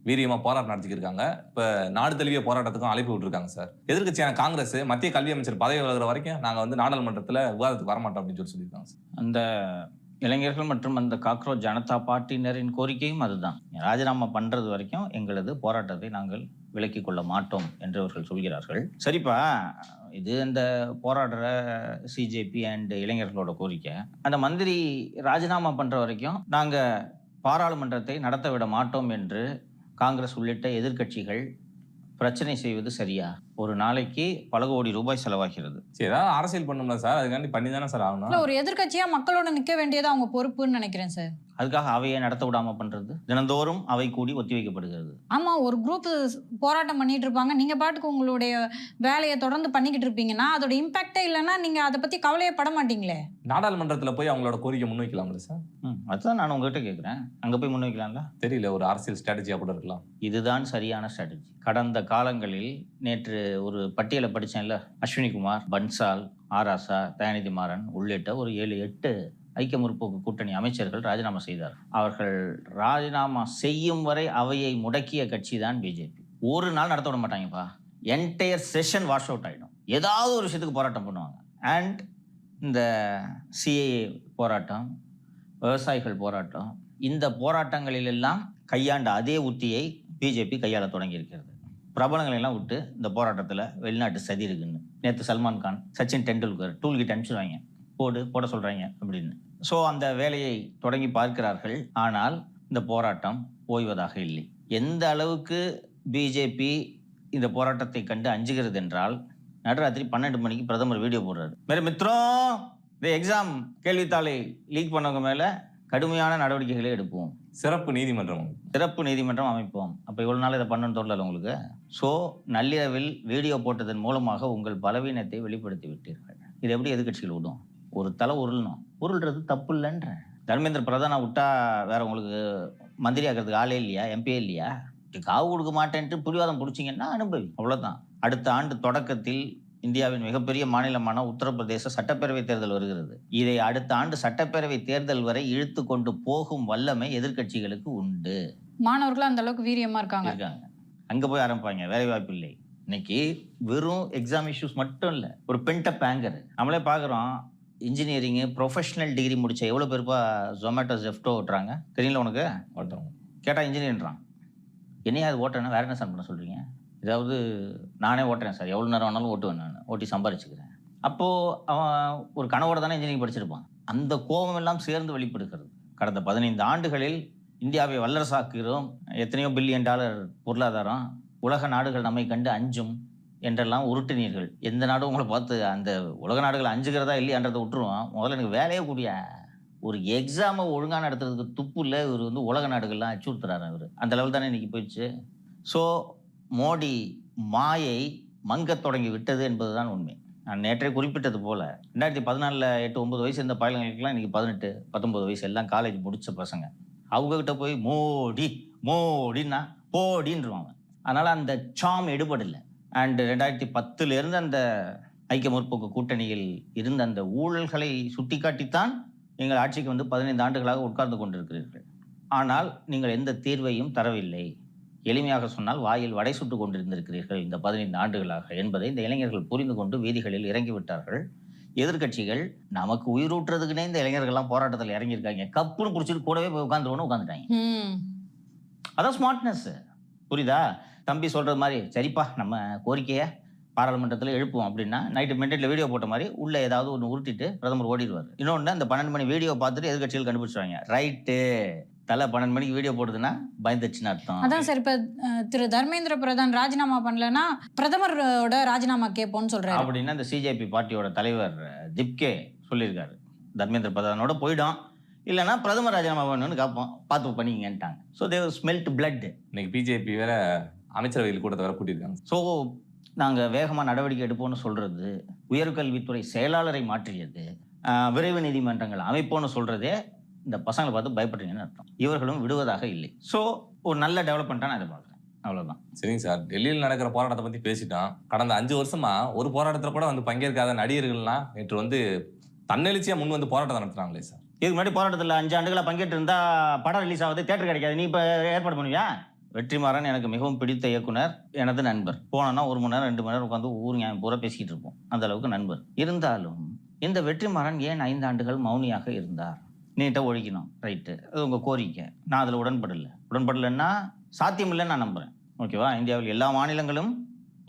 வீரியமா போராட்டம் நடத்திக்கிட்டு இருக்காங்க. இப்ப நாடு தழுவிய போராட்டத்துக்கும் அழைப்பு விட்டுருக்காங்க சார். எதிர்க்கட்சியான காங்கிரஸ் மத்திய கல்வி அமைச்சர் பதவி விலகுற வரைக்கும் நாங்க வந்து நாடாளுமன்றத்துல விவாதத்துக்கு வரமாட்டோம் அப்படின்னு சொல்லியிருக்காங்க சார். அந்த இளைஞர்கள் மற்றும் அந்த காக்ரோச் ஜனதா பார்ட்டியினரின் கோரிக்கையும் அதுதான். ராஜினாமா பண்றது வரைக்கும் எங்களது போராட்டத்தை நாங்கள் விலக்கிக் கொள்ள மாட்டோம் என்று அவர்கள் சொல்கிறார்கள். சரிப்பா, இது இந்த போராடுற சிஜேபி அண்ட் இளைஞர்களோட கோரிக்கை. அந்த மந்திரி ராஜினாமா பண்ற வரைக்கும் நாங்க பாராளுமன்றத்தை நடத்த விட மாட்டோம் என்று காங்கிரஸ் உள்ளிட்ட எதிர்க்கட்சிகள் பிரச்சனை செய்வது சரியா? ஒரு நாளைக்கு பல கோடி ரூபாய் செலவாகிறது. சரி, ஏதாவது அரசியல் பண்ணணும்ல சார், அதுக்காண்டி பண்ணி தானே சார் ஆகணும். ஒரு எதிர்க்கட்சியா மக்களோட நிக்க வேண்டியது அவங்க பொறுப்புன்னு நினைக்கிறேன் சார். அதுக்காக அவையை நடத்த விடாம பண்றது, தினந்தோறும் அவை கூடி ஒத்திவைக்கப்படுகிறது. ஆமா, ஒரு குரூப் போராட்டம் பண்ணிட்டு இருப்பாங்க, நீங்க பாட்டுக்கு உங்களுடைய வேலையை தொடர்ந்து பண்ணிக்கிட்டு இருப்பீங்கன்னா அதோட இம்பாக்டே இல்லைன்னா நீங்க அதை பத்தி கவலையே பட மாட்டீங்களே. நாடாளுமன்றத்துல போய் அவங்களோட கோரிக்கை முன்வைக்கலாம்ல சார்? அதுதான் நான் உங்ககிட்ட கேட்கிறேன். அங்க போய் முன்வைக்கலாம்ல? தெரியல, ஒரு அரசியல் ஸ்ட்ராட்டஜியா கூட இருக்கலாம். இதுதான் சரியான ஸ்ட்ராட்டஜி. கடந்த காலங்களில் நேற்று ஒரு பட்டியலை படிச்சேன்ல, அஸ்வினி குமார், பன்சால், ஆராசா, தயாநிதி மாறன் உள்ளிட்ட ஒரு 7-8 ஐக்கிய முற்போக்கு கூட்டணி அமைச்சர்கள் ராஜினாமா செய்தார். அவர்கள் ராஜினாமா செய்யும் வரை அவையை முடக்கிய கட்சி தான் பிஜேபி. ஒரு நாள் நடத்த விட மாட்டாங்கப்பா. என்டையர் செஷன் வாஷ் அவுட் ஆகிடும். ஏதாவது ஒரு விஷயத்துக்கு போராட்டம் பண்ணுவாங்க. அண்ட் இந்த சிஏஏ போராட்டம், விவசாயிகள் போராட்டம், இந்த போராட்டங்களிலெல்லாம் கையாண்ட அதே உத்தியை பிஜேபி கையாள தொடங்கி இருக்கிறது. பிரபலங்களை எல்லாம் விட்டு இந்த போராட்டத்தில் வெளிநாட்டு சதி இருக்குன்னு நேற்று சல்மான் கான், சச்சின் டெண்டுல்கர் டூல்கிட்ட அனுப்பிச்சிடுவாங்க, போட சொல்கிறாங்க அப்படின்னு. ஸோ அந்த வேலையை தொடங்கி பார்க்கிறார்கள். ஆனால் இந்த போராட்டம் ஓய்வதாக இல்லை. எந்த அளவுக்கு பிஜேபி இந்த போராட்டத்தை கண்டு அஞ்சுகிறது என்றால், நடுராத்திரி 12 மணிக்கு பிரதமர் வீடியோ போடுறாரு. மேரே மித்ரம், இந்த எக்ஸாம் கேள்வித்தாளை லீக் பண்ணவங்க மேலே கடுமையான நடவடிக்கைகளை எடுப்போம், சிறப்பு நீதிமன்றம் அமைப்போம். அப்போ இவ்வளோ நாள் இதை பண்ணணும்னு தோணல உங்களுக்கு? ஸோ நள்ளிரவில் வீடியோ போட்டதன் மூலமாக உங்கள் பலவீனத்தை வெளிப்படுத்தி விட்டீர்கள். இது எப்படி எதிர்க்கட்சிகள் விடும்? ஒரு தலை உருள்றது தப்பு இல்லைன்ற. தர்மேந்திர பிரதானா விட்டா வேற உங்களுக்கு மந்திரி ஆகிறதுக்கு ஆளே இல்லையா? எம்பியே இல்லையா? காவு கொடுக்க மாட்டேன்ட்டு பிடிவாதம் பிடிச்சிங்கன்னா அனுபவி, அவ்வளோதான். அடுத்த ஆண்டு தொடக்கத்தில் இந்தியாவின் மிகப்பெரிய மாநிலமான உத்தரப்பிரதேச சட்டப்பேரவை தேர்தல் வருகிறது. இதை அடுத்த ஆண்டு சட்டப்பேரவை தேர்தல் வரை இழுத்து கொண்டு போகும் வல்லமை எதிர்க்கட்சிகளுக்கு உண்டு. மாணவர்கள் அந்த அளவுக்கு வீரியமா இருக்காங்க. அங்க போய் ஆரம்பிப்பாங்க, வேலை வாய்ப்பு இல்லை. இன்னைக்கு வெறும் எக்ஸாம் இஷ்யூஸ் மட்டும் இல்லை, ஒரு பென்டப் ஆங்கர். நம்மளே பார்க்குறோம், இன்ஜினியரிங்கு ப்ரொஃபஷனல் டிகிரி முடிச்ச எவ்வளோ பேருப்பா ஜொமேட்டோ ஜெஃப்டோ ஓட்டுறாங்க தெரியல உனக்கு? ஓட்டுறோம் கேட்டால் இன்ஜினியர்ன்றான். என்னையா அது ஓட்டுறேன்னா வேற என்ன சார் பண்ண சொல்கிறீங்க? ஏதாவது நானே ஓட்டுறேன் சார், எவ்வளோ நேரம் வேணாலும் ஓட்டுவேன், நான் ஓட்டி சம்பாரிச்சுக்கிறேன். அப்போது அவன் ஒரு கனவோட தானே இன்ஜினியரிங் படிச்சிருப்பான். அந்த கோபம் எல்லாம் சேர்ந்து வெளிப்படுகிறது. கடந்த 15 ஆண்டுகளில் இந்தியாவை வல்லரசாக்குகிறோம், எத்தனையோ $1 பில்லியன் பொருளாதாரம், உலக நாடுகள் நம்மை கண்டு அஞ்சும் என்றெல்லாம் உருட்டினீர்கள். எந்த நாடும் உங்களை பார்த்து அந்த உலக நாடுகள் அஞ்சுகிறதா இல்லையான்றதை விட்டுருவோம். முதல்ல எனக்கு வேலையே கூடிய ஒரு எக்ஸாமை ஒழுங்காக நடத்துறதுக்கு துப்பு இல்லை. இவர் வந்து உலக நாடுகள்லாம் அச்சுறுத்துறாரு. அவர் அந்த லெவல் தானே இன்னைக்கு போயிடுச்சு. ஸோ மோடி மாயை மங்கத் தொடங்கி விட்டது என்பதுதான் உண்மை. நான் நேற்றே குறிப்பிட்டது போல 2014 8-9 வயசு இருந்த பையன்களுக்கெல்லாம் இன்னைக்கு 18-19 வயசு, எல்லாம் காலேஜ் முடிச்ச பசங்க. அவங்ககிட்ட போய் மோடின்னா போடின்றுவாங்க. அதனால அந்த சாம் எடுபடலை. அண்ட் 2010 அந்த ஐக்கிய முற்போக்கு கூட்டணியில் இருந்த அந்த ஊழல்களை சுட்டி காட்டித்தான் நீங்கள் ஆட்சிக்கு வந்து 15 ஆண்டுகளாக உட்கார்ந்து கொண்டிருக்கிறீர்கள். ஆனால் நீங்கள் எந்த தீர்வையும் தரவில்லை. எளிமையாக சொன்னால் வாயில் வடை சுட்டு கொண்டிருந்திருக்கிறீர்கள் இந்த 15 ஆண்டுகளாக என்பதை இந்த இளைஞர்கள் புரிந்து கொண்டு வீதிகளில் இறங்கிவிட்டார்கள். எதிர்க்கட்சிகள் நமக்கு உயிரூட்டுறதுக்குன்னே இந்த இளைஞர்கள்லாம் போராட்டத்தில் இறங்கியிருக்காங்க. கப்புன்னு பிடிச்சிட்டு கூடவே போய் உட்காந்துட்டாங்க. அதான் ஸ்மார்ட்னஸ். புரியுதா? தம்பி சொல்றது மாதிரி சரிப்பா நம்ம கோரிக்கையை பாராளுமன்றத்தில் எழுப்புவோம் அப்படின்னா நைட்டு மினிட்ல வீடியோ போட்ட மாதிரி உள்ள ஏதாவது ஒன்று உருட்டிட்டு பிரதமர் ஓடிடுவார். இன்னொன்று அந்த 12 மணி வீடியோ பார்த்துட்டு எதிர்க்கட்சிகள் கண்டுபிடிச்சிருவாங்க. ரைட்டு, தலை 12 மணிக்கு வீடியோ போடுதுன்னா பயந்துச்சுன்னு அர்த்தம். அதான் சார், இப்ப திரு தர்மேந்திர பிரதான் ராஜினாமா பண்ணலன்னா பிரதமரோட ராஜினாமா கேட்போம்னு சொல்றாரு. அப்படின்னா இந்த சிஜேபி பார்ட்டியோட தலைவர் திப்கே சொல்லியிருக்காரு, தர்மேந்திர பிரதானோட போயிடும், இல்லைன்னா பிரதமர் ராஜினாமா பண்ணணும்னு கேட்போம், பார்த்து பண்ணிங்கன்ட்டாங்க. ஸோ தேவர் ஸ்மெல்ட் பிளட். இன்னைக்கு பிஜேபி வேற அமைச்சரவையில் கூட்டத்தை வேற கூட்டியிருக்காங்க. ஸோ நாங்கள் வேகமாக நடவடிக்கை எடுப்போம்னு சொல்றது, உயர்கல்வித்துறை செயலாளரை மாற்றியது, விரைவு நீதிமன்றங்கள் அமைப்போன்னு சொல்றதே இந்த பசங்களை பார்த்து பயப்படுறீங்கன்னு அர்த்தம். இவர்களும் விடுவதாக இல்லை. ஸோ ஒரு நல்ல டெவலப்மெண்ட்டாக நான் எதிர்பார்க்குறேன். அவ்வளோதான். சரிங்க சார், டெல்லியில் நடக்கிற போராட்டத்தை பற்றி பேசிட்டோம். கடந்த 5 வருஷமா ஒரு போராட்டத்தில் கூட வந்து பங்கேற்காத நடிகர்கள்லாம் நேற்று வந்து தன்னெழுச்சியாக முன் வந்து போராட்டம் நடத்துறாங்களே சார். இதுக்கு முன்னாடி போராட்டத்தில் 5 ஆண்டுகளாக பங்கேற்று இருந்தா படம் ரிலீஸ் ஆகுது, தேட்டர் கிடைக்காது, நீ இப்போ ஏற்பாடு பண்ணுவியா? வெற்றிமாறன் எனக்கு மிகவும் பிடித்த இயக்குனர், எனது நண்பர். போனோன்னா 1 மணி நேரம் 2 மணி நேரம் உட்காந்து ஊர் ஞாபகம் பூரா பேசிக்கிட்டு இருப்போம். அந்த அளவுக்கு நண்பர். இருந்தாலும் இந்த வெற்றிமாறன் ஏன் 5 ஆண்டுகள் மௌனியாக இருந்தார்? நீட்டாக ஒழிக்கணும், ரைட்டு, அது உங்கள் கோரிக்கை. நான் அதில் உடன்படலைன்னா சாத்தியம் இல்லைன்னு நான் நம்புகிறேன். ஓகேவா? இந்தியாவில் எல்லா மாநிலங்களும்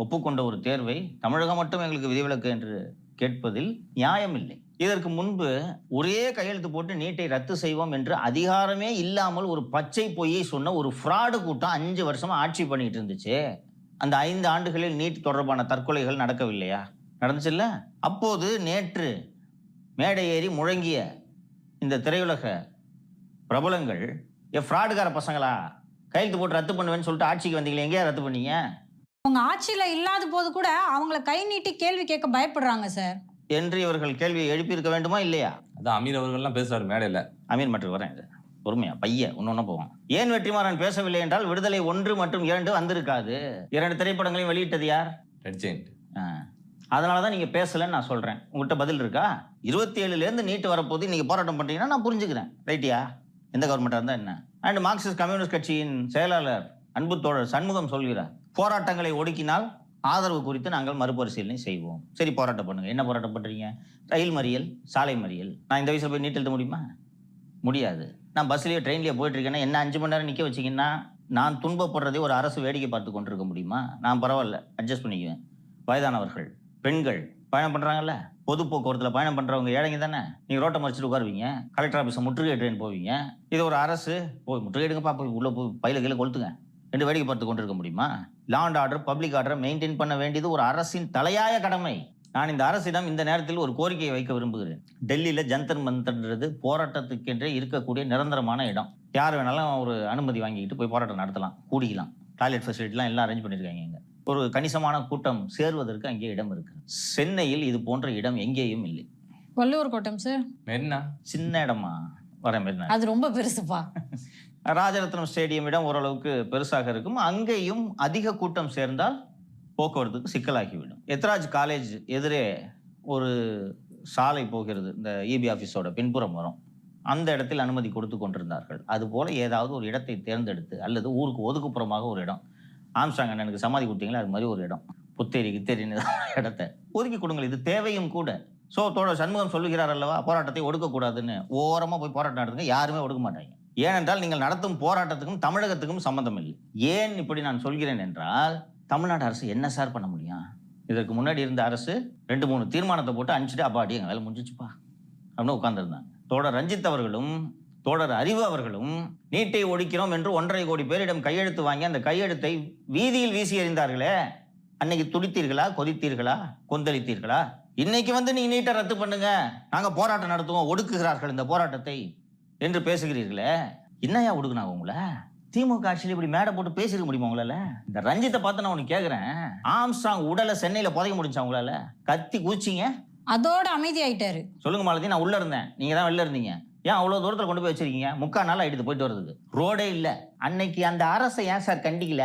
ஒப்புக்கொண்ட ஒரு தேர்வை தமிழகம் மட்டும் எங்களுக்கு விதிவிலக்கு என்று கேட்பதில் நியாயம் இல்லை. இதற்கு முன்பு ஒரே கையெழுத்து போட்டு நீட்டை ரத்து செய்வோம் என்று அதிகாரமே இல்லாமல் ஒரு பச்சை பொய்யை சொன்ன ஒரு ஃப்ராடு கூட்டம் 5 வருஷமா ஆட்சி பண்ணிட்டு இருந்துச்சு. அந்த 5 ஆண்டுகளில் நீட் தொடர்பான தற்கொலைகள் நடக்கவில்லையா? நடந்துச்சுல்ல? அப்போது நேற்று மேடை ஏறி முழங்கிய இந்த திரையுலக பிரபலங்கள் ஃப்ராடுகார பசங்களா, கையெழுத்து போட்டு ரத்து பண்ணுவேன்னு சொல்லிட்டு ஆட்சிக்கு வந்தீங்களே, எங்கேயா ரத்து பண்ணீங்க? உங்க ஆட்சியில இல்லாத போது கூட அவங்கள கை நீட்டி கேள்வி கேட்க பயப்படுறாங்க சார் என்று இவர்கள் கேள்வியை எழுப்பியிருக்க வேண்டுமா இல்லையா? அதான் அமீர் அவர்கள்லாம் பேசுறாரு மேடையில். அமீர் மற்றும் வரேன், இது பொறுமையா பைய ஒன்று போவோம். ஏன் வெற்றிமாறன் பேசவில்லை என்றால் விடுதலை 1 மற்றும் 2 வந்திருக்காது. 2 திரைப்படங்களையும் வெளியிட்டது யார்? Red giant. அதனால தான் நீங்கள் பேசலைன்னு நான் சொல்கிறேன். உங்கள்கிட்ட பதில் இருக்கா? 27லேருந்து நீட்டு வரப்போது நீங்கள் போராட்டம் பண்ணுறீங்கன்னா நான் புரிஞ்சுக்கிறேன், ரைட்டியா? எந்த கவர்மெண்ட்டாக இருந்தால் என்ன? அண்ட் மார்க்சிஸ்ட் கம்யூனிஸ்ட் கட்சியின் செயலாளர் அன்பு தோழர் சண்முகம் சொல்கிறார், போராட்டங்களை ஒடுக்கினால் ஆதரவு குறித்து நாங்கள் மறுபரிசீலனை செய்வோம். சரி, போராட்டம் பண்ணுங்க. என்ன போராட்டம் பண்ணுறீங்க? ரயில் மறியல், சாலை மறியல். நான் இந்த வயசில் போய் நீட் எழுத முடியுமா? முடியாது. நான் பஸ்லேயோ ட்ரெயின்லேயோ போயிட்டுருக்கேன்னா என்ன 5 மணி நேரம் நிற்க வச்சிங்கன்னா நான் துன்பப்படுறதே ஒரு அரசு வேடிக்கை பார்த்து கொண்டிருக்க முடியுமா? நான் பரவாயில்ல, அட்ஜஸ்ட் பண்ணிக்குவேன். வயதானவர்கள், பெண்கள் பயணம் பண்ணுறாங்கல்ல, பொது போக்குவரத்தில் பயணம் பண்ணுறவங்க ஏழைங்க தானே. நீங்கள் ரோட்டை மறிச்சிட்டு உட்காருவீங்க, கலெக்டர் ஆஃபீஸை முற்றுகையிட்டு போவீங்க. இது ஒரு அரசு போய் முற்றுகையிடுங்கப்பா, போய் உள்ளே போய் பயில கீழே கொளுத்துங்க என்று வேடிக்கை பார்த்து கொண்டிருக்க முடியுமா? லா அண்ட் ஆர்டர், பப்ளிக் ஆர்டரை மெயின்டைன் பண்ண வேண்டியது ஒரு அரசின் தலையாய கடமை. நான் இந்த அரசிடம் இந்த நேரத்தில் ஒரு கோரிக்கையை வைக்க விரும்புகிறேன். டெல்லியில் ஜந்தர் மந்தர்ன்றது போராட்டத்துக்கென்றே இருக்கக்கூடிய நிரந்தரமான இடம். யார் வேணாலும் ஒரு அனுமதி வாங்கிக்கிட்டு போய் போராட்டம் நடத்தலாம், கூடிக்கலாம். டாய்லெட் ஃபெசிலிட்டிலாம் எல்லாம் அரேஞ்ச் பண்ணியிருக்காங்க. இங்கே ஒரு கணிசமான கூட்டம் சேர்வதற்கு அங்கே இடம் இருக்கு. சென்னையில் இது போன்ற இடம் எங்கேயும் இல்லை. வள்ளுவர் கோட்டம் சார் மெரினா சின்ன இடமா? வர மெரினா அது ரொம்ப பெருசுப்பா. ராஜரத்னம் ஸ்டேடியம் இடம் ஓரளவுக்கு பெருசாக இருக்கும். அங்கேயும் அதிக கூட்டம் சேர்ந்தால் போக்குவரத்துக்கு சிக்கலாகிவிடும். எத்ராஜ் காலேஜ் எதிரே ஒரு சாலை போகிறது, இந்த இபி ஆஃபீஸோட பின்புறம் வரும். அந்த இடத்தில் அனுமதி கொடுத்து கொண்டிருந்தார்கள். அதுபோல ஏதாவது ஒரு இடத்தை தேர்ந்தெடுத்து, அல்லது ஊருக்கு ஒதுக்குப்புறமாக ஒரு இடம், ஆம்ஸ்ட்ராங் அண்ணனுக்கு சமாதி கொடுத்தீங்களா அது மாதிரி ஒரு இடம், புத்தேரி கித்தேரின்னு இடத்தை ஒதுக்கி கொடுங்கள். இது தேவையும் கூட. ஸோ தோழர் சண்முகம் சொல்லுகிறார் அல்லவா, போராட்டத்தை ஒடுக்கக்கூடாதுன்னு. ஓரமாக போய் போராட்டம் நடத்துங்க, யாருமே ஒடுக்க மாட்டாங்க. ஏனென்றால் நீங்கள் நடத்தும் போராட்டத்துக்கும் தமிழகத்துக்கும் சம்மந்தம் இல்லை. ஏன் இப்படி நான் சொல்கிறேன் என்றால், தமிழ்நாடு அரசு என்ன சார் பண்ண முடியும்? இதற்கு முன்னாடி இருந்த அரசு 2-3 தீர்மானத்தை போட்டு அனுப்பிச்சிட்டு அப்பாடி எங்கள் வேலை முடிஞ்சிச்சுப்பா அப்படின்னு உட்காந்துருந்தாங்க. தோழர் ரஞ்சித் அவர்களும் தோழர் அறிவு அவர்களும் நீட்டை ஒழிக்கிறோம் என்று 1.5 கோடி பேரிடம் கையெழுத்து வாங்கி அந்த கையெழுத்தை வீதியில் வீசி எறிந்தார்களே, அன்னைக்கு துடித்தீர்களா, கொதித்தீர்களா, கொந்தளித்தீர்களா? இன்னைக்கு வந்து நீங்க நீட்டை ரத்து பண்ணுங்க, நாங்க போராட்டம் நடத்துவோம், ஒடுக்குகிறார்கள் இந்த போராட்டத்தை என்று பேசுகிறீர்களே, என்னையா ஒடுக்குனாங்க உங்களை? திமுக ஆட்சியில் இப்படி மேடை போட்டு பேசிருக்க முடியுமா உங்களால? இந்த ரஞ்சித்தை பார்த்து நான் உனக்கு கேட்கிறேன், ஆம்ஸ்ட்ராங் உடலை சென்னையில புதைக்க முடிஞ்சா உங்களால? கத்தி கூச்சிங்க, அதோட அமைதி ஆயிட்டாரு. சொல்லுங்க மாலதி, நான் உள்ள இருந்தேன், நீங்க தான் வெளில இருந்தீங்க. ஏன் அவ்வளவு தூரத்தில் கொண்டு போய் வச்சிருக்கீங்க? 3/4 நாள் ஆயிடுது போயிட்டு வர்றதுக்கு, ரோடே இல்லை. அன்னைக்கு அந்த அரசை ஏன் சார் கண்டிக்கல?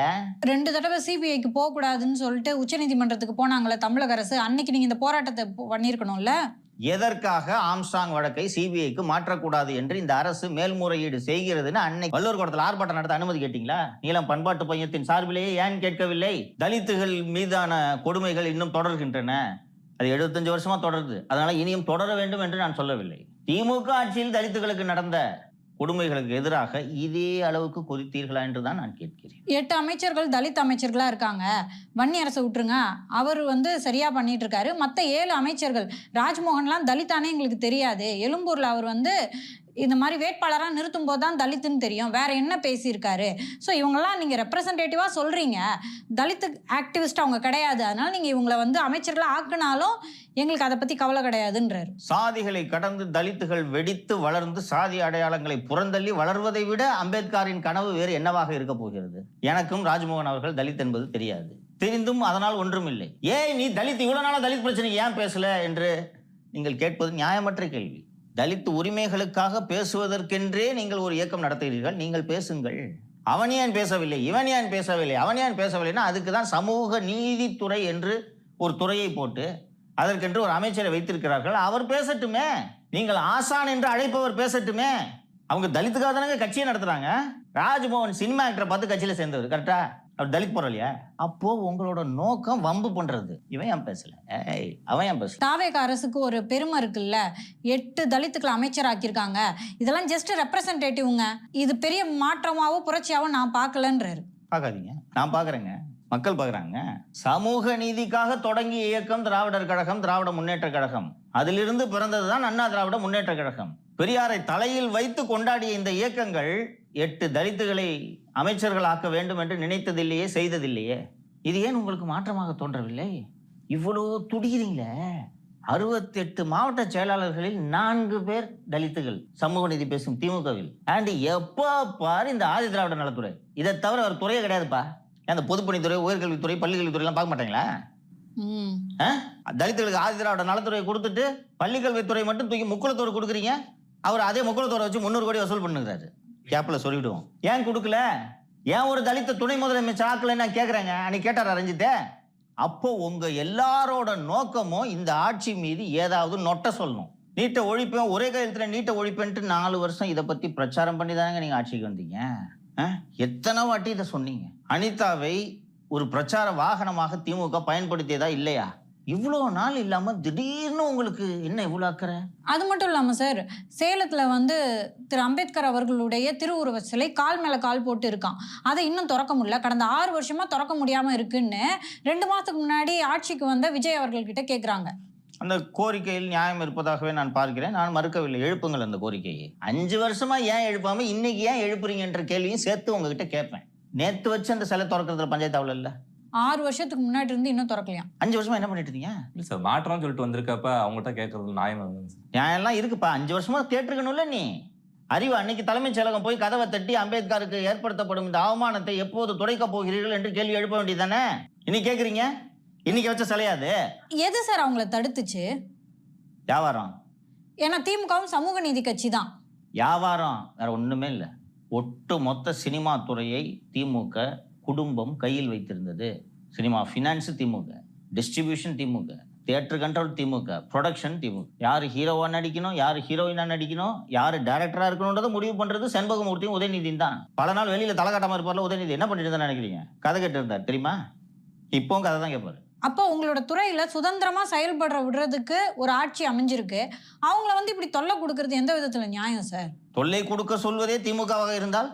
2 தடவை சிபிஐக்கு போக கூடாதுன்னு சொல்லிட்டு உச்சநீதிமன்றத்துக்கு போனாங்களே தமிழக அரசு, அன்னைக்கு நீங்க இந்த போராட்டத்தை பண்ணிருக்கணும்ல. எதற்காக ஆம்ஸ்ட்ராங் வழக்கை சிபிஐக்கு மாற்றக்கூடாது என்று இந்த அரசு மேல்முறையீடு செய்கிறதுன்னு அன்னைக்கு வள்ளுவர் கோட்டத்தில் ஆர்ப்பாட்டம் நடத்த அனுமதி கேட்டீங்களா? நீலம் பண்பாட்டு மையத்தின் சார்பிலேயே ஏன் கேட்கவில்லை? தலித்துகள் மீதான கொடுமைகள் இன்னும் தொடர்கின்றன, அது 75 வருஷமா தொடருது, அதனால இனியும் தொடர வேண்டும் என்று நான் சொல்லவில்லை. திமுக ஆட்சியில் தலித்துகளுக்கு நடந்த கொடுமைகளுக்கு எதிராக இதே அளவுக்கு கொதித்தீர்களா என்று தான் நான் கேட்கிறேன். 8 அமைச்சர்கள் தலித் அமைச்சர்களா இருக்காங்க. வன்னி அரசை விட்டுருங்க, அவர் சரியா பண்ணிட்டு இருக்காரு. மற்ற 7 அமைச்சர்கள், ராஜ்மோகன்லாம் தலித்தானே எங்களுக்கு தெரியாது, எழும்பூர்ல அவர் இந்த மாதிரி வேட்பாளராக நிறுத்தும் போது தான் தலித்துன்னு தெரியும், வேற என்ன பேசியிருக்காரு? ஸோ இவங்கெல்லாம் நீங்கள் ரெப்ரசன்டேட்டிவாக சொல்கிறீங்க, தலித்து ஆக்டிவிஸ்ட் அவங்க கிடையாது, அதனால நீங்கள் இவங்களை அமைச்சர்களாக ஆக்குனாலும் எங்களுக்கு அதை பற்றி கவலை கிடையாதுன்றார். சாதிகளை கடந்து தலித்துகள் வெடித்து வளர்ந்து சாதி அடையாளங்களை புறந்தள்ளி வளர்வதை விட அம்பேத்கரின் கனவு வேறு என்னவாக இருக்க போகிறது? எனக்கும் ராஜ்மோகன் அவர்கள் தலித் என்பது தெரியாது, தெரிந்தும் அதனால் ஒன்றும் இல்லை. ஏன் நீ தலித் இவ்வளவு நாளா தலித் பிரச்சனை ஏன் பேசல என்று நீங்கள் கேட்பது நியாயமற்ற கேள்வி. தலித் உரிமைகளுக்காக பேசுவதற்கென்றே நீங்கள் ஒரு இயக்கம் நடத்துகிறீர்கள், நீங்கள் பேசுங்கள். அவன் ஏன் பேசவில்லை, இவன் ஏன் பேசவில்லை, அவன் ஏன் பேசவில்லைன்னா அதுக்கு தான் சமூக நீதித்துறை என்று ஒரு துறையை போட்டு அதற்கென்று ஒரு அமைச்சரை வைத்திருக்கிறார்கள். அவர் பேசட்டுமே, நீங்கள் ஆசான் என்று அழைப்பவர் பேசட்டுமே. அவங்க தலித்துக்காக தானே கட்சியை நடத்துறாங்க. ராஜ்மோகன் சினிமா ஆக்டரை பார்த்து கட்சியில சேர்ந்தவர், கரெக்டா? அவர் தலித் போற இல்லையா? அப்போ உங்களோட நோக்கம் வம்பு பண்றது. இவன் ஏன் பேசல? அவன் ஏன் பேசல? தாவேக அரசுக்கு ஒரு பெருமை இருக்குல்ல, 8 தலித்துக்களை அமைச்சராக்கியிருக்காங்க. இதெல்லாம் ஜஸ்ட் ரெப்ரசன்டேட்டிவ்ங்க. இது பெரிய மாற்றமாவோ புரட்சியாவோ நான் பார்க்கலன்றாரு. பார்க்காதீங்க, நான் பார்க்குறேங்க, மக்கள் பார்க்குறாங்க. சமூக நீதிக்காக தொடங்கிய இயக்கம் திராவிடர் கழகம், திராவிட முன்னேற்ற கழகம். அதிலிருந்து பிறந்ததுதான் அண்ணா திராவிட முன்னேற்ற கழகம். பெரியாரை தலையில் வைத்து கொண்டாடிய இந்த இயக்கங்கள் 8 தலித்துகளை அமைச்சர்கள் ஆக்க வேண்டும் என்று நினைத்ததில்லையே, செய்ததில்லையே. இது ஏன் உங்களுக்கு மாற்றமாக தோன்றவில்லை? இவ்வளோ துடிக்கிறீங்களே. 68 மாவட்ட செயலாளர்களில் 4 பேர் தலித்துகள் சமூக நீதி பேசும் திமுகவில். அண்ட் எப்போ பாரு இந்த ஆதி திராவிட நலத்துறை, இதை தவிர ஒரு துறையே கிடையாதுப்பா. அந்த பொதுப்பணித்துறை, உயர்கல்வித்துறை, பள்ளிக்கல்வித்துறையெல்லாம் பார்க்க மாட்டாங்களா? தலித்துகளுக்கு ஆதி திராவிட நலத்துறையை கொடுத்துட்டு பள்ளிக்கல்வித்துறை மட்டும் தூக்கி முக்குளத்தோடு கொடுக்குறீங்க. அவர் அதே முக்குளத்தோரை வச்சு 300 கோடி வசூல் பண்ணுறாரு. கேப்ல சொல்லிவிடுவோம். ஏன் கொடுக்கல? ஏன் ஒரு தலித்த துணை முதலமைச்சர் ஆக்கலன்னு நான் கேட்குறேங்க. அன்னைக்கு கேட்டார் ரஞ்சித்தே. அப்போ உங்க எல்லாரோட நோக்கமும் இந்த ஆட்சி மீது ஏதாவது நொட்ட சொல்லணும். நீட்டை ஒழிப்பேன், ஒரே கையெழுத்துல நீட்டை ஒழிப்பேன்ட்டு 4 வருஷம் இதை பத்தி பிரச்சாரம் பண்ணி தானங்க நீங்க ஆட்சிக்கு வந்தீங்க. எத்தனை வாட்டி இதை சொன்னீங்க? அனிதாவை ஒரு பிரச்சார வாகனமாக திமுக பயன்படுத்தியதா இல்லையா? இவ்வளோ நாள் இல்லாம திடீர்னு உங்களுக்கு என்ன இவ்வளோ அக்கறை? அது மட்டும் இல்லாம சார், சேலத்துல வந்து திரு அம்பேத்கர் அவர்களுடைய திருவுருவ சிலை கால் மேல கால் போட்டு இருக்கான். அதை இன்னும் திறக்க முடியல. கடந்த 6 வருஷமா திறக்க முடியாம இருக்குன்னு 2 மாசத்துக்கு முன்னாடி ஆட்சிக்கு வந்த விஜய் அவர்கள் கிட்ட கேக்குறாங்க. அந்த கோரிக்கையில் நியாயம் இருப்பதாகவே நான் பார்க்கிறேன். நான் மறுக்கவில்லை. எழுப்புங்கள் அந்த கோரிக்கையை. 5 வருஷமா ஏன் எழுப்பாம இன்னைக்கு ஏன் எழுப்புறீங்கன்ற கேள்வியும் சேர்த்து உங்ககிட்ட கேட்பேன். நேத்து வச்சு அந்த சிலை திறக்கிறதுல பஞ்சாயத்து ஆகல இல்ல? 6 வருஷத்துக்கு முன்னாடி இருந்து இன்னும் திறக்கலையா? 5 வருஷமா என்ன பண்ணிட்டு இருந்தீங்க? இல்லை சார், மாற்றம்னு சொல்லிட்டு வந்திருக்கப்ப அவங்ககிட்ட கேட்கறது நியாயம். நியாயம்லாம் இருக்குப்பா. 5 வருஷமா கேட்டிருக்கணும்ல நீ. அறிவு அன்னைக்கு தலைமைச் செயலகம் போய் கதவை தட்டி அம்பேத்கருக்கு ஏற்படுத்தப்படும் இந்த அவமானத்தை எப்போது துடைக்கப் போகிறீர்கள் என்று கேள்வி எழுப்ப வேண்டியதானே? இன்னைக்கு கேட்குறீங்க. இன்னைக்கு வச்ச சிலையாது. எது சார் அவங்கள தடுத்துச்சு? வியாபாரம். ஏன்னா திமுகவும் சமூக நீதி கட்சி தான். வியாபாரம், வேற ஒண்ணுமே இல்லை. ஒட்டு மொத்த சினிமா துறையை திமுக குடும்பம் கையில் வைத்திருந்தது. சினிமா ஃபினான்ஸ் திமுக, டிஸ்ட்ரிபியூஷன் திமுக, தியேட்டர் கண்ட்ரோல் திமுக, ப்ரொடக்ஷன் திமுக. யார் ஹீரோவா நடிக்கணும், யார் ஹீரோயினா நடிக்கணும், யார் டைரக்டரா இருக்கணும்ன்றதை முடிவு பண்றது செண்பகமூர்த்தியும் உதயநிதியும் தான். பல நாள் வெளியில தலை காட்டாம இருப்பார்ல உதயநிதி. என்ன பண்ணிட்டு இருந்தா நினைக்கிறீங்க? கதை கேட்டு இருந்தார் தெரியுமா? இப்போவும் கதை தான் கேட்பாரு. அப்போ உங்களோட துறையில சுதந்திரமா செயல்படுற விடுறதுக்கு ஒரு ஆட்சி அமைஞ்சிருக்கு. அவங்கள வந்து இப்படி தொல்லை கொடுக்கறது எந்த விதத்துல நியாயம் சார்? தொல்லை கொடுக்க சொல்வதே திமுகவாக இருந்தால்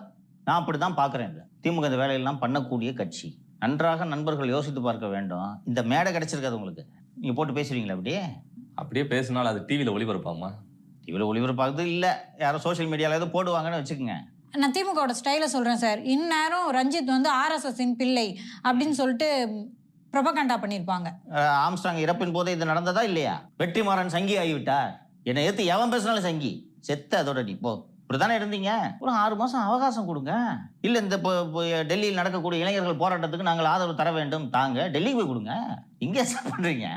நான் அப்படிதான் பாக்குறேன். திமுக இந்த வேலையெல்லாம் பண்ணக்கூடிய கட்சி. நன்றாக நண்பர்கள் யோசித்து பார்க்க வேண்டும். இந்த மேடை கிடைச்சிருக்காது உங்களுக்கு. நீங்க போட்டு பேசுவீங்களா? அப்படியே பேசினாலும் அது டிவியில ஒளிபரப்பாமா? டிவியில ஒளிபரப்பாகுது இல்ல, யாரோ சோசியல் மீடியால ஏதோ போடுவாங்கன்னு வச்சுக்கோங்க. நான் திமுகவோட ஸ்டைல சொல்றேன் சார். இந்நேரம் ரஞ்சித் வந்து RSSன் பிள்ளை அப்படின்னு சொல்லிட்டு ப்ரொபகண்டா பண்ணியிருப்பாங்க. ஆம்ஸ்டாங் இறப்பின் போதே இது நடந்ததா இல்லையா? வெற்றிமாறன் சங்கி ஆகிவிட்டார். என்னை ஏத்து எவன் பேசினாலும் சங்கி. செத்த அதோட நீ போ. இப்படிதானே இருந்தீங்க. ஒரு 6 மாசம் அவகாசம் கொடுங்க. இல்ல இந்த டெல்லியில் நடக்கக்கூடிய இளைஞர்கள் போராட்டத்துக்கு நாங்கள் ஆதரவு தர வேண்டும், தாங்க. டெல்லிக்கு போய் கொடுங்க. இங்கே பண்றீங்க.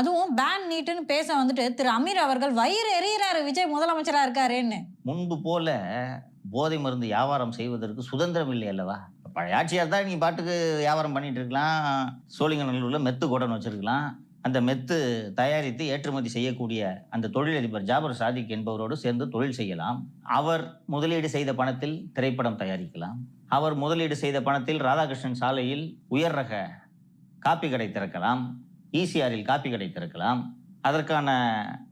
அதுவும் பேன் நீட்டுன்னு பேச வந்துட்டு திரு அமீர் அவர்கள் வயிறு எறிகிறாரு விஜய் முதலமைச்சரா இருக்காருன்னு. முன்பு போல போதை மருந்து வியாபாரம் செய்வதற்கு சுதந்திரம் இல்லை அல்லவா? பழைய ஆட்சியார் தான் நீ பாட்டுக்கு வியாபாரம் பண்ணிட்டு இருக்கலாம். சோழிங்கநல்லூர்ல மெத்து கோடன் வச்சிருக்கலாம். அந்த மெத்து தயாரித்து ஏற்றுமதி செய்யக்கூடிய அந்த தொழிலதிபர் ஜாபர் சாதிக் என்பவரோடு சேர்ந்து தொழில் செய்யலாம். அவர் முதலீடு செய்த பணத்தில் திரைப்படம் தயாரிக்கலாம். அவர் முதலீடு செய்த பணத்தில் ராதாகிருஷ்ணன் சாலையில் உயர் ரக காப்பி கடை திறக்கலாம். ECRல் காப்பி கடை திறக்கலாம். அதற்கான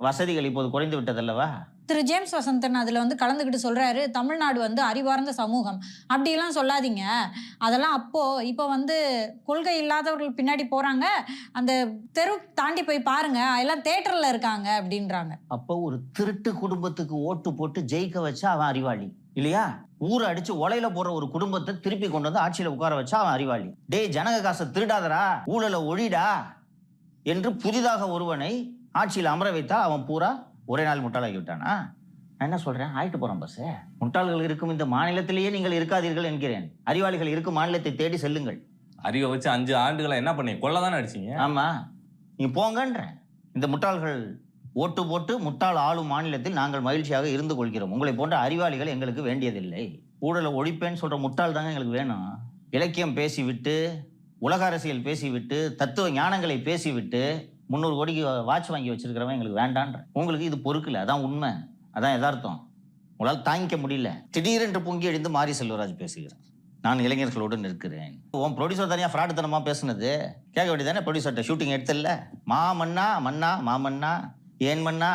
வசதிகள் இப்போது குறைந்து விட்டதல்லவா? திரு ஜேம்ஸ் வசந்தன் அதில் வந்து கலந்துக்கிட்டு சொல்கிறாரு, தமிழ்நாடு வந்து அறிவார்ந்த சமூகம் அப்படிலாம் சொல்லாதீங்க. அதெல்லாம் இப்போ வந்து கொள்கை இல்லாதவர்கள் பின்னாடி போகிறாங்க. அந்த தெரு தாண்டி போய் பாருங்க, எல்லாம் தேட்டரில் இருக்காங்க அப்படின்றாங்க. அப்போ ஒரு திருட்டு குடும்பத்துக்கு ஓட்டு போட்டு ஜெயிக்க வச்சா அவன் அறிவாளி இல்லையா? ஊரை அடிச்சு ஒலையில போற ஒரு குடும்பத்தை திருப்பி கொண்டு வந்து ஆட்சியில உட்கார வச்சா அவன் அறிவாளி. டேய் ஜனக காசை திருடாதரா, ஊழலை ஒழிடா என்று புதிதாக ஒருவனை ஆட்சியில் அமர வைத்தா அவன் பூரா ஒரே நாள் முட்டாளாகி விட்டானா? நான் என்ன சொல்றேன், ஆயிட்டு போறோம் பஸ். முட்டாள்கள் இருக்கும் இந்த மாநிலத்திலேயே நீங்கள் இருக்காதீர்கள் என்கிறேன். அறிவாளிகள் இருக்கும் மாநிலத்தை தேடி செல்லுங்கள். அறிவை வச்சு 5 ஆண்டுகளை என்ன பண்ணீங்க? கொள்ளதானே அடிச்சீங்க. ஆமா, நீ போங்கன்ற. இந்த முட்டாள்கள் ஓட்டு போட்டு முட்டாள் ஆளும் மாநிலத்தில் நாங்கள் மகிழ்ச்சியாக இருந்து கொள்கிறோம். உங்களை போன்ற அறிவாளிகள் எங்களுக்கு வேண்டியதில்லை. ஊழலை ஒழிப்பேன்னு சொல்ற முட்டாள் தாங்க எங்களுக்கு வேணும். இலக்கியம் பேசிவிட்டு, உலக அரசியல் பேசிவிட்டு, தத்துவ ஞானங்களை பேசிவிட்டு 300 கோடிக்கு வாட்ச் வாங்கி வச்சிருக்கிறவன் எங்களுக்கு வேண்டான்ற. உங்களுக்கு இது பொறுக்கல, அதான் உண்மை, அதான் யதார்த்தம். உங்களால் தாங்கிக்க முடியல. திடீரென்று பொங்கி எழுந்து மாரி செல்வராஜ் பேசுகிறார், நான் இளைஞர்களோடு நிற்கிறேன். உன் ப்ரொடியூசர் தனியாக ஃப்ராடுத்தனமாக பேசுனது கேட்க வேண்டியதானே? ப்ரொடியூசர்கிட்ட ஷூட்டிங் எடுத்துல மாமன்னா மன்னா மாமன்னா ஏன் மன்னா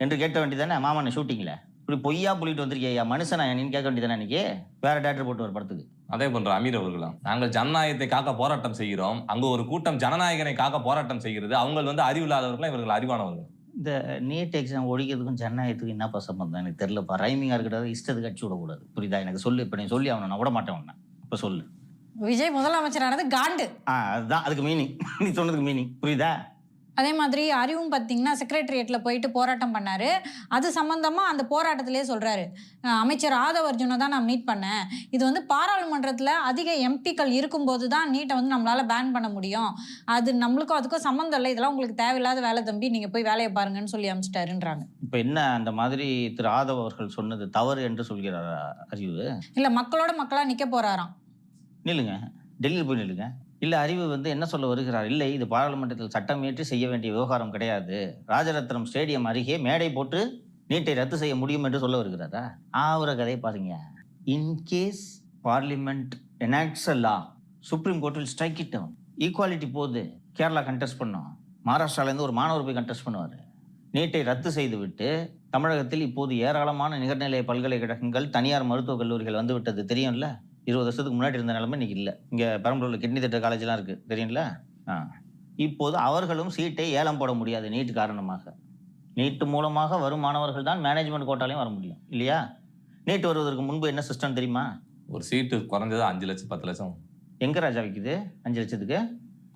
என்று கேட்க வேண்டியதானே? மாமன்ன ஷூட்டிங்கில் இப்படி பொய்யா புள்ளிட்டு வந்திருக்கியா மனுஷனா என்னன்னு கேட்க வேண்டியதானே? இன்னைக்கு வேற டேரக்டர் போட்டு ஒரு படத்துக்கு அதே போன்ற அமீர் அவர்களும், நாங்கள் ஜனநாயகத்தை காக்க போராட்டம் செய்கிறோம், அங்க ஒரு கூட்டம் ஜனநாயகனை காக்க போராட்டம் செய்கிறது, அவங்க வந்து அறிவில்லாதவர்கள், இவர்கள் அறிவானவர்கள். இந்த நீட் எக்ஸாம் ஒழிக்கிறதுக்கும் ஜனநாயகத்துக்கும் என்னப்பா சம்பந்தம் எனக்கு தெரியலப்பா. ரைமிங்காக இருக்கக்கூடாது, இஷ்டத்துக்கு அடிச்சு விடக்கூடாது. புரியுதா? எனக்கு சொல்லு. இப்போ நீ சொல்லி அவனை நான் விட மாட்டேன் உன்னை. இப்போ சொல்லு. விஜய் முதலமைச்சரானது காண்டு. அதுதான் அதுக்கு மீனிங். நீ சொன்னதுக்கு மீனிங் புரியுதா? அதே மாதிரி அறிவும் பார்த்தீங்கன்னா செக்ரட்டரியேட்ல போயிட்டு போராட்டம் பண்ணாரு. அது சம்பந்தமா அந்த போராட்டத்திலே சொல்றாரு, அமைச்சர் ஆதவ் அர்ஜுனை தான் நான் மீட் பண்ணேன். இது வந்து பாராளுமன்றத்தில் அதிக எம்பிக்கள் இருக்கும்போது தான் நீட்டை வந்து நம்மளால பேன் பண்ண முடியும். அது நம்மளுக்கும் அதுக்கும் சம்மந்தம் இல்லை. இதெல்லாம் உங்களுக்கு தேவையில்லாத வேலை தம்பி, நீங்க போய் வேலையை பாருங்கன்னு சொல்லி அனுப்பிச்சிட்டாருன்றாங்க. இப்போ என்ன அந்த மாதிரி திரு ஆதவ் அவர்கள் சொன்னது தவறு என்று சொல்கிறார் அறிவு? இல்ல, மக்களோட மக்களா நிக்க போறாராம். நில்லுங்க, டெல்லியில் போய் நில்லுங்க. இல்லை அறிவு வந்து என்ன சொல்ல வருகிறார்? இல்லை, இது பாராளுமன்றத்தில் சட்டம் இயற்றி செய்ய வேண்டிய விவகாரம் கிடையாது. ராஜரத்னம் ஸ்டேடியம் அருகே மேடை போட்டு நீட்டை ரத்து செய்ய முடியும் என்று சொல்ல வருகிறாரா? அவரை கதையை பாருங்க. In case parliament enacts a law, supreme court will strike it down. Equality போகுது, கேரளா கண்டெஸ்ட் பண்ணோம், மகாராஷ்டிராலேருந்து ஒரு மாணவர் போய் கண்டெஸ்ட் பண்ணுவார். நீட்டை ரத்து செய்துவிட்டு தமிழகத்தில் இப்போது ஏராளமான நிகர்நிலை பல்கலைக்கழகங்கள், தனியார் மருத்துவக் கல்லூரிகள் வந்து விட்டது தெரியும்ல. 20 வருஷத்துக்கு முன்னாடி இருந்த நிலைமை இன்னைக்கு இல்லை. இங்கே பெரம்பலூரில் கிட்னி திட்ட காலேஜ்லாம் இருக்குது தெரியும்ல. இப்போது அவர்களும் சீட்டை ஏலம் போட முடியாது நீட் காரணமாக. நீட்டு மூலமாக வரும் மாணவர்கள் தான் மேனேஜ்மெண்ட் கோட்டாலையும் வர முடியும் இல்லையா? நீட் வருவதற்கு முன்பு என்ன சிஸ்டம் தெரியுமா? ஒரு சீட்டு குறைஞ்சது 5 லட்சம் 10 லட்சம். எங்க ராஜா விற்குது 5 லட்சத்துக்கு?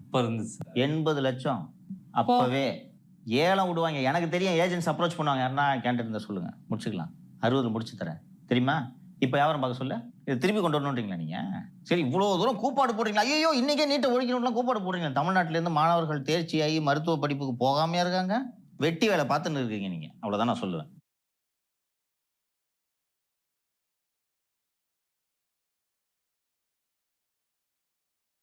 அப்ப இருந்துச்சு 80 லட்சம். அப்பவே ஏலம் விடுவாங்க. எனக்கு தெரியும், ஏஜென்ட்ஸ் அப்ரோச் பண்ணுவாங்க. யாருன்னா கேண்டிடேட் இருந்தால் சொல்லுங்க, முடிச்சுக்கலாம், 60 முடிச்சு தரேன் தெரியுமா? இப்போ வியாபாரம் பார்க்க சொல்ல இதை திருப்பி கொண்டு வரணுன்றீங்களா நீங்கள்? சரி, இவ்வளோ தூரம் கூப்பாடு போடுறீங்களா? ஐயோ இன்னைக்கே நீட்டை ஒழிக்கணும்லாம் கூப்பாடு போடுறீங்க. தமிழ்நாட்டிலேருந்து மாணவர்கள் தேர்ச்சியாகி மருத்துவ படிப்புக்கு போகாமையா இருக்காங்க. வெட்டி வேலை பார்த்துன்னு இருக்கீங்க நீங்கள். அவ்வளோதான் நான் சொல்லுவேன்.